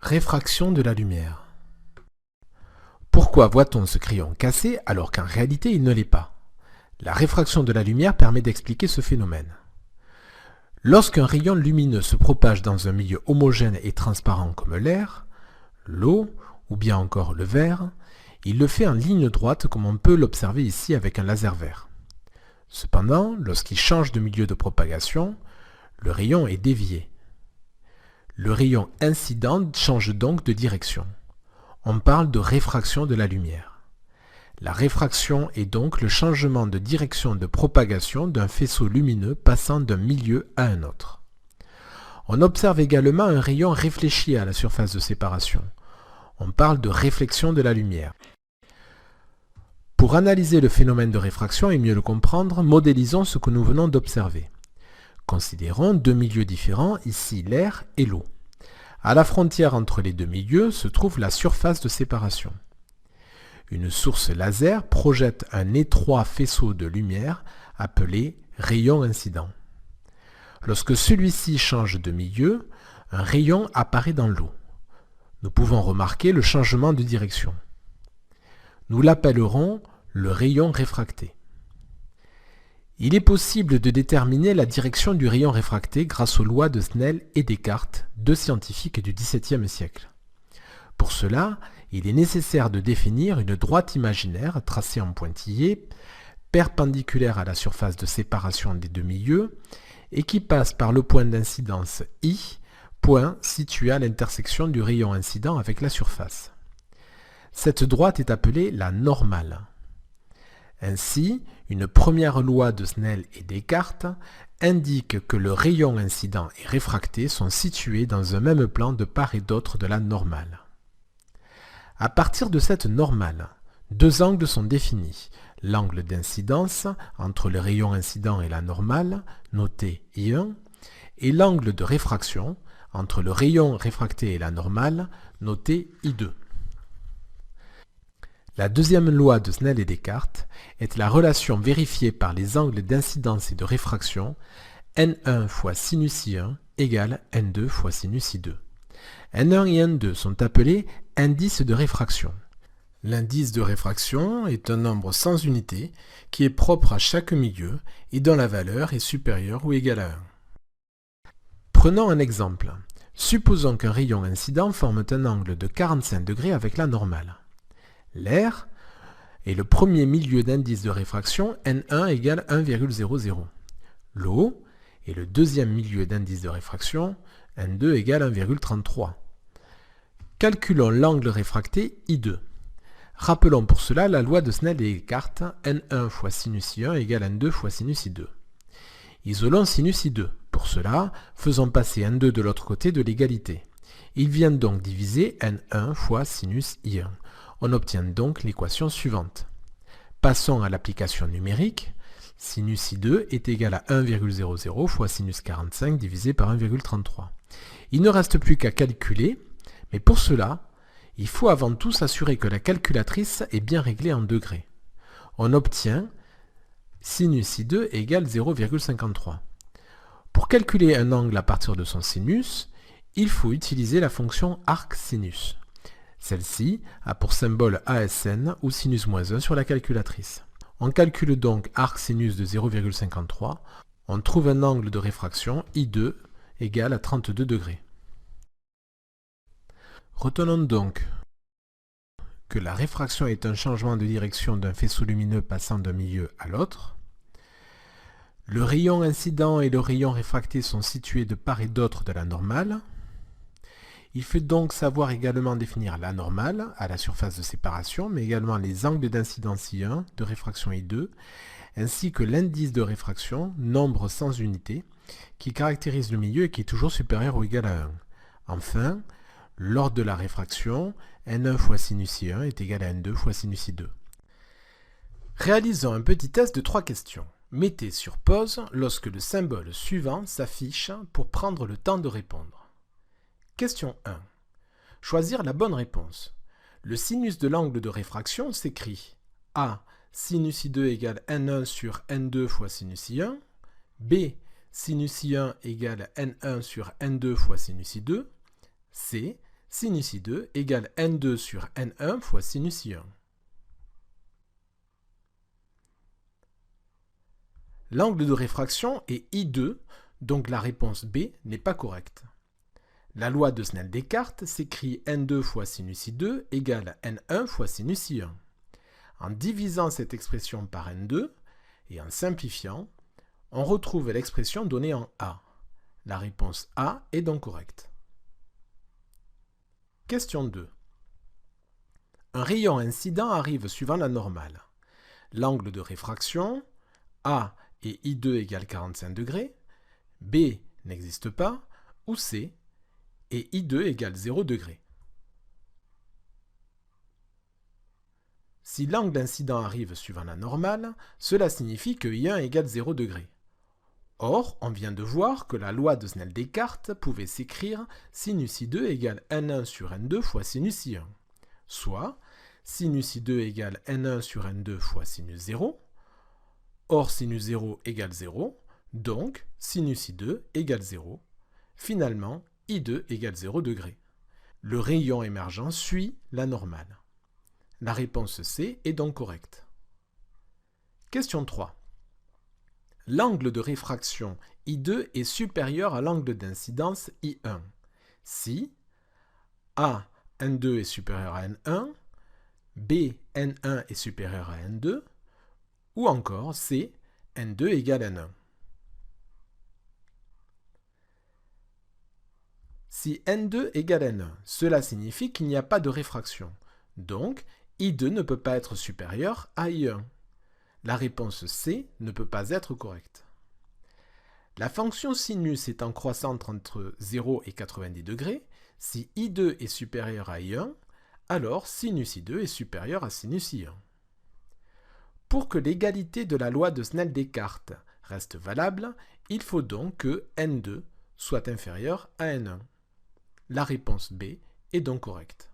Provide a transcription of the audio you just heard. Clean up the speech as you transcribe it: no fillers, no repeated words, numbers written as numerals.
Réfraction de la lumière. Pourquoi voit-on ce crayon cassé alors qu'en réalité il ne l'est pas? La réfraction de la lumière permet d'expliquer ce phénomène. Lorsqu'un rayon lumineux se propage dans un milieu homogène et transparent comme l'air, l'eau ou bien encore le verre, il le fait en ligne droite comme on peut l'observer ici avec un laser vert. Cependant, lorsqu'il change de milieu de propagation, le rayon est dévié. Le rayon incident change donc de direction. On parle de réfraction de la lumière. La réfraction est donc le changement de direction de propagation d'un faisceau lumineux passant d'un milieu à un autre. On observe également un rayon réfléchi à la surface de séparation. On parle de réflexion de la lumière. Pour analyser le phénomène de réfraction et mieux le comprendre, modélisons ce que nous venons d'observer. Considérons deux milieux différents, ici l'air et l'eau. À la frontière entre les deux milieux se trouve la surface de séparation. Une source laser projette un étroit faisceau de lumière appelé rayon incident. Lorsque celui-ci change de milieu, un rayon apparaît dans l'eau. Nous pouvons remarquer le changement de direction. Nous l'appellerons le rayon réfracté. Il est possible de déterminer la direction du rayon réfracté grâce aux lois de Snell et Descartes, deux scientifiques du XVIIe siècle. Pour cela, il est nécessaire de définir une droite imaginaire tracée en pointillé, perpendiculaire à la surface de séparation des deux milieux, et qui passe par le point d'incidence I, point situé à l'intersection du rayon incident avec la surface. Cette droite est appelée la normale. Ainsi, une première loi de Snell et Descartes indique que le rayon incident et réfracté sont situés dans un même plan de part et d'autre de la normale. À partir de cette normale, deux angles sont définis. L'angle d'incidence entre le rayon incident et la normale, noté I1, et l'angle de réfraction entre le rayon réfracté et la normale, noté I2. La deuxième loi de Snell et Descartes est la relation vérifiée par les angles d'incidence et de réfraction N1 fois sinus I1 égale N2 fois sinus I2. N1 et N2 sont appelés indices de réfraction. L'indice de réfraction est un nombre sans unité qui est propre à chaque milieu et dont la valeur est supérieure ou égale à 1. Prenons un exemple. Supposons qu'un rayon incident forme un angle de 45 degrés avec la normale. L'air est le premier milieu d'indice de réfraction N1 égale 1,00. L'eau est le deuxième milieu d'indice de réfraction N2 égale 1,33. Calculons l'angle réfracté I2. Rappelons pour cela la loi de Snell et Descartes N1 fois sinus I1 égale N2 fois sinus I2. Isolons sinus I2. Pour cela, faisons passer N2 de l'autre côté de l'égalité. Il vient donc diviser N1 fois sinus I1. On obtient donc l'équation suivante. Passons à l'application numérique. Sinus I2 est égal à 1,00 fois sinus 45 divisé par 1,33. Il ne reste plus qu'à calculer, mais pour cela, il faut avant tout s'assurer que la calculatrice est bien réglée en degrés. On obtient sinus I2 égale 0,53. Pour calculer un angle à partir de son sinus, il faut utiliser la fonction arcsinus. Celle-ci a pour symbole ASN ou sinus moins 1 sur la calculatrice. On calcule donc arcsinus de 0,53. On trouve un angle de réfraction I2 égal à 32 degrés. Retenons donc que la réfraction est un changement de direction d'un faisceau lumineux passant d'un milieu à l'autre. Le rayon incident et le rayon réfracté sont situés de part et d'autre de la normale. Il faut donc savoir également définir la normale à la surface de séparation, mais également les angles d'incidence I1, de réfraction I2, ainsi que l'indice de réfraction, nombre sans unité, qui caractérise le milieu et qui est toujours supérieur ou égal à 1. Enfin, lors de la réfraction, N1 fois sinus I1 est égal à N2 fois sinus I2. Réalisons un petit test de 3 questions. Mettez sur pause lorsque le symbole suivant s'affiche pour prendre le temps de répondre. Question 1. Choisir la bonne réponse. Le sinus de l'angle de réfraction s'écrit A. Sinus I2 égale N1 sur N2 fois sinus I1. B. Sinus I1 égale N1 sur N2 fois sinus I2. C. sinus I2 égale N2 sur N1 fois sinus I1. L'angle de réfraction est I2, donc la réponse B n'est pas correcte. La loi de Snell-Descartes s'écrit N2 fois sinus I2 égale N1 fois sinus I1. En divisant cette expression par N2 et en simplifiant, on retrouve l'expression donnée en A. La réponse A est donc correcte. Question 2. Un rayon incident arrive suivant la normale. L'angle de réfraction, A et I2 égale 45 degrés, B n'existe pas, ou C et I2 égale 0 degré. Si l'angle d'incident arrive suivant la normale, cela signifie que I1 égale 0 degré. Or, on vient de voir que la loi de Snell-Descartes pouvait s'écrire sinus I2 égale N1 sur N2 fois sinus I1, soit sinus I2 égale N1 sur N2 fois sinus 0. Or, sinus 0 égale 0, donc sinus I2 égale 0. Finalement, I2 égale 0 degré. Le rayon émergent suit la normale. La réponse C est donc correcte. Question 3. L'angle de réfraction I2 est supérieur à l'angle d'incidence I1 si A, N2 est supérieur à N1, B, N1 est supérieur à N2, ou encore C, N2 égale N1. Si N2 égale N1, cela signifie qu'il n'y a pas de réfraction. Donc, I2 ne peut pas être supérieur à I1. La réponse C ne peut pas être correcte. La fonction sinus étant croissante entre 0 et 90 degrés, si I2 est supérieur à I1, alors sinus I2 est supérieur à sinus I1. Pour que l'égalité de la loi de Snell-Descartes reste valable, il faut donc que N2 soit inférieur à N1. La réponse B est donc correcte.